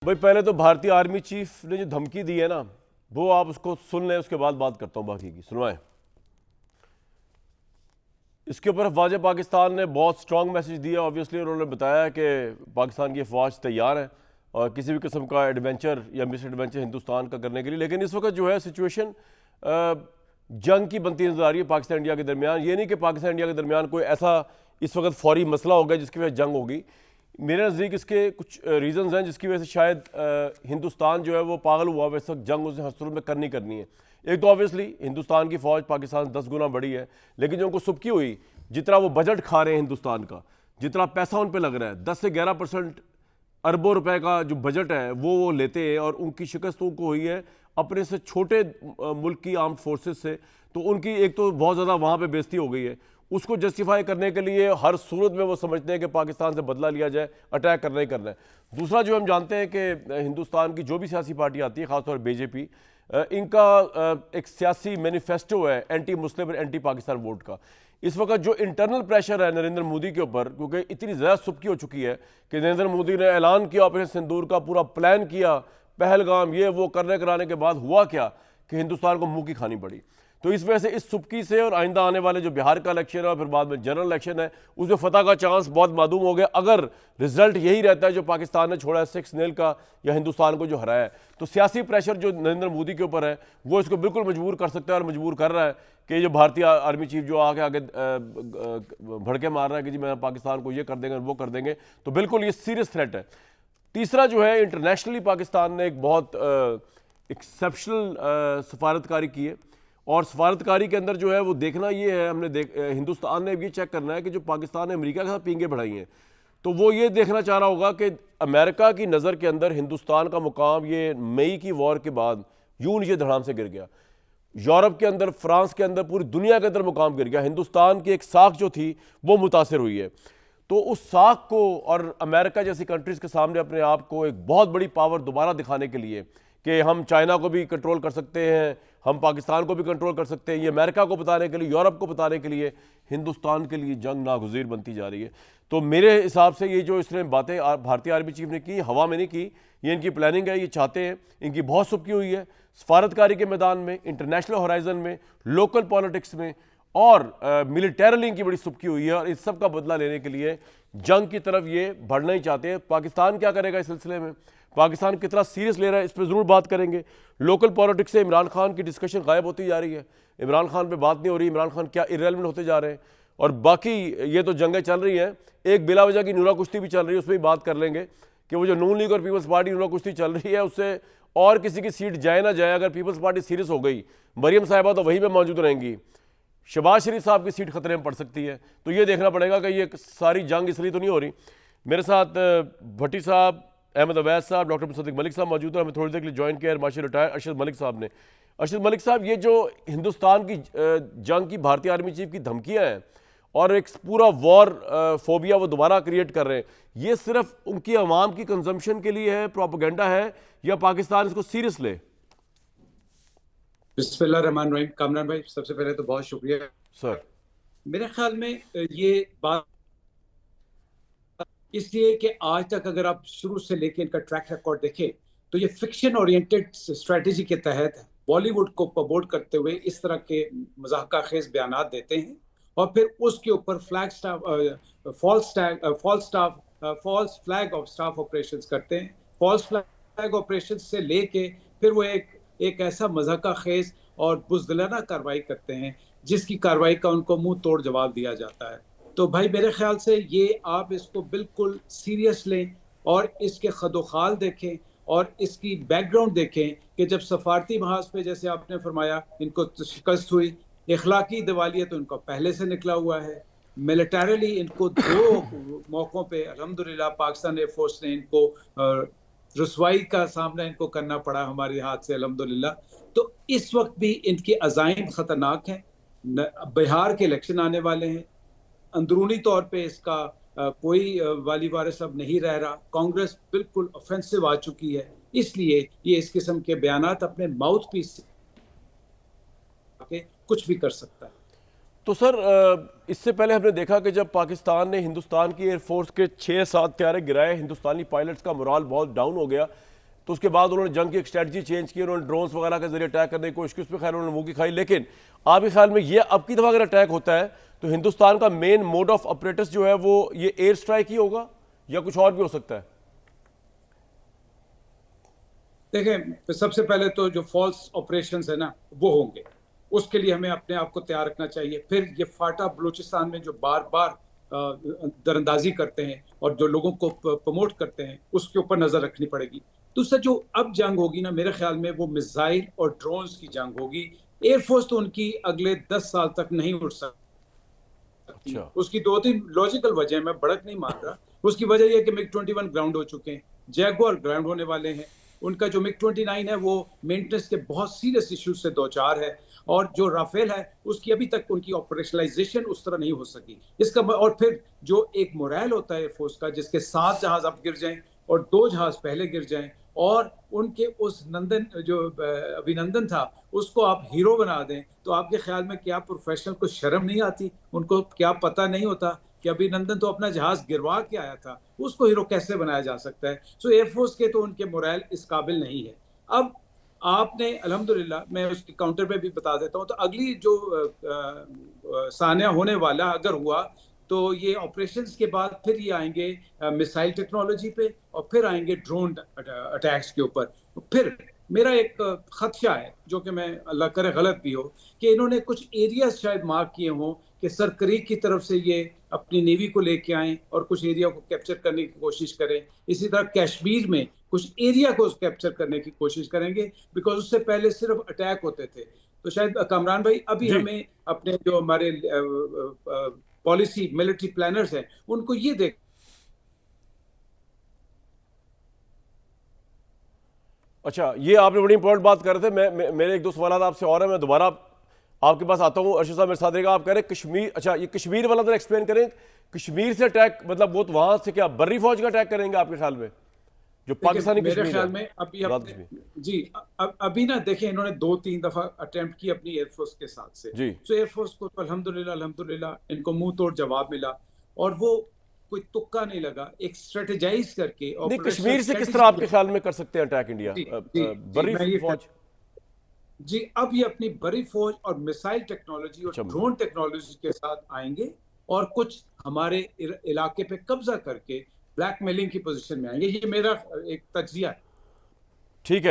भाई पहले तो भारतीय आर्मी चीफ ने जो धमकी दी है ना, वो आप उसको सुन लें, उसके बाद बात करता हूं बाकी की। सुनवाएं। इसके ऊपर अफवाज पाकिस्तान ने बहुत स्ट्रांग मैसेज दिया। ऑब्वियसली उन्होंने बताया कि पाकिस्तान की अफवाज तैयार है और किसी भी किस्म का एडवेंचर या मिस एडवेंचर हिंदुस्तान का करने के लिए। लेकिन इस वक्त जो है सिचुएशन जंग की बनती नजर आ रही है पाकिस्तान इंडिया के दरमियान। ये नहीं कि पाकिस्तान इंडिया के दरमियान कोई ऐसा इस वक्त फौरी मसला हो गया जिसकी वजह जंग होगी। मेरे नज़दीक इसके कुछ रीज़न्स हैं जिसकी वजह से शायद हिंदुस्तान जो है वो पागल हुआ है। इस वक्त जंग उसे हर सूरत में करनी है। एक तो ऑब्वियसली हिंदुस्तान की फ़ौज पाकिस्तान से 10 गुना बड़ी है, लेकिन जो उनको सुबकी हुई, जितना वो बजट खा रहे हैं हिंदुस्तान का, जितना पैसा उन पर लग रहा है, 10 से 11% अरबों रुपए का जो बजट है वो लेते हैं, और उनकी शिकस्त उनको हुई है अपने से छोटे मुल्क की आर्म्ड फोर्सेस से। तो उनकी एक तो बहुत ज़्यादा वहाँ पे बेइज्जती हो गई है। उसको जस्टिफाई करने के लिए हर सूरत में वो समझते हैं कि पाकिस्तान से बदला लिया जाए, अटैक करना ही करना है। दूसरा जो हम जानते हैं कि हिंदुस्तान की जो भी सियासी पार्टी आती है, खासतौर पर बीजेपी, इनका एक सियासी मैनिफेस्टो है एंटी मुस्लिम और एंटी पाकिस्तान वोट का। इस वक्त जो इंटरनल प्रेशर है नरेंद्र मोदी के ऊपर, क्योंकि इतनी ज़्यादा सुबकी हो चुकी है कि नरेंद्र मोदी ने ऐलान किया, ऑपरेशन सिंदूर का पूरा प्लान किया, पहलगाम ये वो करने कराने के बाद हुआ क्या कि हिंदुस्तान को मुंह की खानी पड़ी। तो इस वजह से इस सुबकी से और आइंदा आने वाले जो बिहार का इलेक्शन है और फिर बाद में जनरल इलेक्शन है, उसमें फतह का चांस बहुत मादूम हो गया। अगर रिजल्ट यही रहता है जो पाकिस्तान ने छोड़ा है 6-0 का, या हिंदुस्तान को जो हराया है, तो सियासी प्रेशर जो नरेंद्र मोदी के ऊपर है वो इसको बिल्कुल मजबूर कर सकता है और मजबूर कर रहा है कि जो भारतीय आर्मी चीफ जो आगे भड़के मार रहा है कि जी मैं पाकिस्तान को ये कर देंगे वो कर देंगे, तो बिल्कुल ये सीरियस थ्रेट है। तीसरा जो है, इंटरनेशनली पाकिस्तान ने एक बहुत एक्सेप्शनल सफारतकारी की है, और सफारतकारी के अंदर जो है वो देखना ये है, हिंदुस्तान ने ये चेक करना है कि जो पाकिस्तान ने अमेरिका के साथ पींगे बढ़ाई हैं, तो वो ये देखना चाह रहा होगा कि अमेरिका की नज़र के अंदर हिंदुस्तान का मुकाम ये मई की वॉर के बाद यूं नीचे धड़ाम से गिर गया। यूरोप के अंदर, फ्रांस के अंदर, पूरी दुनिया के अंदर मुकाम गिर गया। हिंदुस्तान की एक साख जो थी वो मुतासर हुई है। तो उस साख को और अमेरिका जैसी कंट्रीज़ के सामने अपने आप को एक बहुत बड़ी पावर दोबारा दिखाने के लिए कि हम चाइना को भी कंट्रोल कर सकते हैं, हम पाकिस्तान को भी कंट्रोल कर सकते हैं, ये अमेरिका को बताने के लिए, यूरोप को बताने के लिए हिंदुस्तान के लिए जंग नागुज़ीर बनती जा रही है। तो मेरे हिसाब से ये जो इसने बातें भारतीय आर्मी चीफ ने की, हवा में नहीं की, ये इनकी प्लानिंग है, ये चाहते हैं। इनकी बहुत सुबकी हुई है सफारतकारी के मैदान में, इंटरनेशनल होराइजन में, लोकल पॉलिटिक्स में, और मिलिटरली इनकी बड़ी सुबकी हुई है। और इस सब का बदला लेने के लिए जंग की तरफ ये बढ़ना ही चाहते हैं। पाकिस्तान क्या करेगा इस सिलसिले में, पाकिस्तान कितना सीरियस ले रहा है, इस पर ज़रूर बात करेंगे। लोकल पॉलिटिक्स से इमरान खान की डिस्कशन गायब होती जा रही है, इमरान खान पे बात नहीं हो रही, इमरान खान क्या इररेलेवेंट होते जा रहे हैं। और बाकी ये तो जंगें चल रही हैं, एक बिला वजह की नूरा कुश्ती भी चल रही है, उस पर भी बात कर लेंगे कि वो जो नून लीग और पीपल्स पार्टी नूरा कुश्ती चल रही है, उससे और किसी की सीट जाए ना जाए, अगर पीपल्स पार्टी सीरियस हो गई, मरियम साहिबा तो वहीं पर मौजूद रहेंगी, शहबाज शरीफ साहब की सीट खतरे में पड़ सकती है। तो ये देखना पड़ेगा कि ये सारी जंग इसलिए तो नहीं हो रही। मेरे साथ भट्टी साहब, अहमद अवैस साहब, डॉक्टर मुसद्दिक मलिक साहब मौजूद है। हमें थोड़ी देर के लिए ज्वाइन किया मार्शल रिटायर अरशद मलिक साहब ने। अरशद मलिक साहब, ये जो हिंदुस्तान की जंग की भारतीय आर्मी चीफ की धमकियां हैं और एक पूरा वॉर फोबिया वो दोबारा क्रिएट कर रहे हैं, ये सिर्फ उनकी अवाम की कंजम्पशन के लिए है, प्रोपेगेंडा है, या पाकिस्तान इसको सीरियस ले? बिस्मिल्लाहिर्रहमानिर्रहीम। कामरान भाई, सबसे पहले तो बहुत शुक्रिया सर। मेरे ख्याल में ये बात इसलिए कि आज तक अगर आप शुरू से लेके इनका ट्रैक रिकॉर्ड देखें तो ये फिक्शन ओरिएंटेड स्ट्रेटजी के तहत बॉलीवुड को प्रमोट करते हुए इस तरह के मजाका खेज बयान देते हैं, और फिर उसके ऊपर false flag of staff operations करते हैं। फॉल्स फ्लैग ऑपरेशंस से लेके फिर वो एक ऐसा मजाका खेज और बुज़दिलाना कार्रवाई करते हैं जिसकी कार्रवाई का उनको मुंह तोड़ जवाब दिया जाता है। तो भाई मेरे ख्याल से ये आप इसको बिल्कुल सीरियस लें और इसके खदोखाल देखें और इसकी बैकग्राउंड देखें कि जब सफारती महाज पे, जैसे आपने फरमाया, इनको शिकस्त हुई, इखलाकी दिवालिया तो इनको पहले से निकला हुआ है। मिलिटरली इनको 2 मौकों पे अल्हम्दुलिल्लाह पाकिस्तान एयरफोर्स ने इनको रसवाई का सामना इनको करना पड़ा हमारे हाथ से अल्हम्दुलिल्लाह। तो इस वक्त भी इनकी अज़ाइम खतरनाक हैं। बिहार के इलेक्शन आने वाले हैं, अंदरूनी तौर पे इसका कोई वाली वारिस अब नहीं रह रहा। कांग्रेस बिल्कुल ऑफेंसिव आ चुकी है, इसलिए ये इस किस्म के बयानात अपने माउथ पीस से कुछ भी कर सकता है। तो सर, इससे पहले हमने देखा कि जब पाकिस्तान ने हिंदुस्तान की एयरफोर्स के 6-7 तैयारे गिराए, हिंदुस्तानी पायलट्स का मोराल बहुत डाउन हो गया। तो उसके बाद उन्होंने जंग की एक स्ट्रेटजी चेंज की, उन्होंने ड्रोन्स वगैरह के जरिए अटैक करने की कोशिश की, उस पर खैर उन्होंने मुंह की खाई। लेकिन आपके ख्याल में ये अब की दफा अगर अटैक होता है तो हिंदुस्तान का मेन मोड ऑफ ऑपरेटर्स जो है वो ये एयर स्ट्राइक ही होगा या कुछ और भी हो सकता है? देखें, सबसे पहले तो जो फॉल्स ऑपरेशंस है ना वो होंगे, उसके लिए हमें अपने आप को तैयार रखना चाहिए। फिर ये फाटा बलूचिस्तान में जो बार बार दरअंदाजी करते हैं और जो लोगों को प्रमोट करते हैं, उसके ऊपर नजर रखनी पड़ेगी। दूसरा, जो अब जंग होगी ना, मेरे ख्याल में वो मिसाइल और ड्रोन्स की जंग होगी। एयरफोर्स तो उनकी अगले 10 साल तक नहीं उड़ सकती। अच्छा। उसकी दो तीन लॉजिकल वजह, मैं भड़क नहीं मान रहा। उसकी वजह यह कि मिग 21 ग्राउंड हो चुके हैं, जैगुआर ग्राउंड होने वाले हैं। उनका जो मिग 29 है वो मेंटेनेंस के बहुत सीरियस इश्यूज से दो चार है, और जो राफेल है उसकी अभी तक उनकी ऑपरेशनलाइजेशन उस तरह नहीं हो सकी। इसका और फिर जो एक मोरल होता है एयरफोर्स का, जिसके 7 जहाज अब गिर जाएं और 2 जहाज पहले गिर जाएं, और उनके उस नंदन जो अभिनंदन था उसको आप हीरो बना दें, तो आपके ख्याल में क्या प्रोफेशनल को शर्म नहीं आती? उनको क्या पता नहीं होता कि अभिनंदन तो अपना जहाज गिरवा के आया था, उसको हीरो कैसे बनाया जा सकता है? सो एयरफोर्स के तो उनके मोरल इस काबिल नहीं है। अब आपने अल्हम्दुलिल्लाह, मैं उसके काउंटर पे भी बता देता हूँ, तो अगली जो सानिया होने वाला अगर हुआ तो ये ऑपरेशंस के बाद फिर ये आएंगे मिसाइल टेक्नोलॉजी पे, और फिर आएंगे ड्रोन अटैक्स के ऊपर। फिर मेरा एक खदशा है, जो कि मैं अल्लाह करे गलत भी हो, कि इन्होंने कुछ एरियाज शायद मार्क किए हों कि सरकरीक की तरफ से ये अपनी नेवी को लेके आएं और कुछ एरिया को कैप्चर करने की कोशिश करें। इसी तरह कश्मीर में कुछ एरिया को कैप्चर करने की कोशिश करेंगे, बिकॉज उससे पहले सिर्फ अटैक होते थे। तो शायद कामरान भाई, अभी जी। हमें अपने जो हमारे पॉलिसी मिलिट्री प्लानर्स हैं उनको ये देख। अच्छा, ये आपने बड़ी इंपॉर्टेंट बात कर रहे थे। मेरे एक दो सवाल आपसे और है, मैं दोबारा आपके पास आता हूँ। अर्शद साहब मेरे साथ रहेगा। आप कह रहे हैं कश्मीर, अच्छा ये कश्मीर वाला जरा एक्सप्लेन करें। कश्मीर से अटैक मतलब वो तो वहां से क्या बर्री फौज का अटैक करेंगे आपके ख्याल में, जो पाकिस्तानी मेरे कश्मीर ख्याल है? में अभी जी, अभी ना देखें, इन्होंने 2-3 दफा अटेम्प्ट की अपनी एयरफोर्स के साथ से। जी। तो एयरफोर्स को तो अल्हम्दुलिल्लाह इनको मुंह तोड़ जवाब मिला, और वो कोई तुक्का नहीं लगा, एक स्ट्रेटेजाइज करके नहीं, ऑपरेशनल कश्मीर से किस तरह आपके स्ट्रेटेजी। ख्याल में कर सकते हैं अटैक इंडिया? जी जी जी, बर्री मैं ये फौज? जी, अब ये अपनी बड़ी फौज और मिसाइल टेक्नोलॉजी और अच्छा। ड्रोन टेक्नोलॉजी के साथ आएंगे, और कुछ हमारे इलाके पे कब्जा करके ब्लैकमेलिंग की पोजीशन में आएंगे। ये मेरा एक तज्जिया है। ठीक है।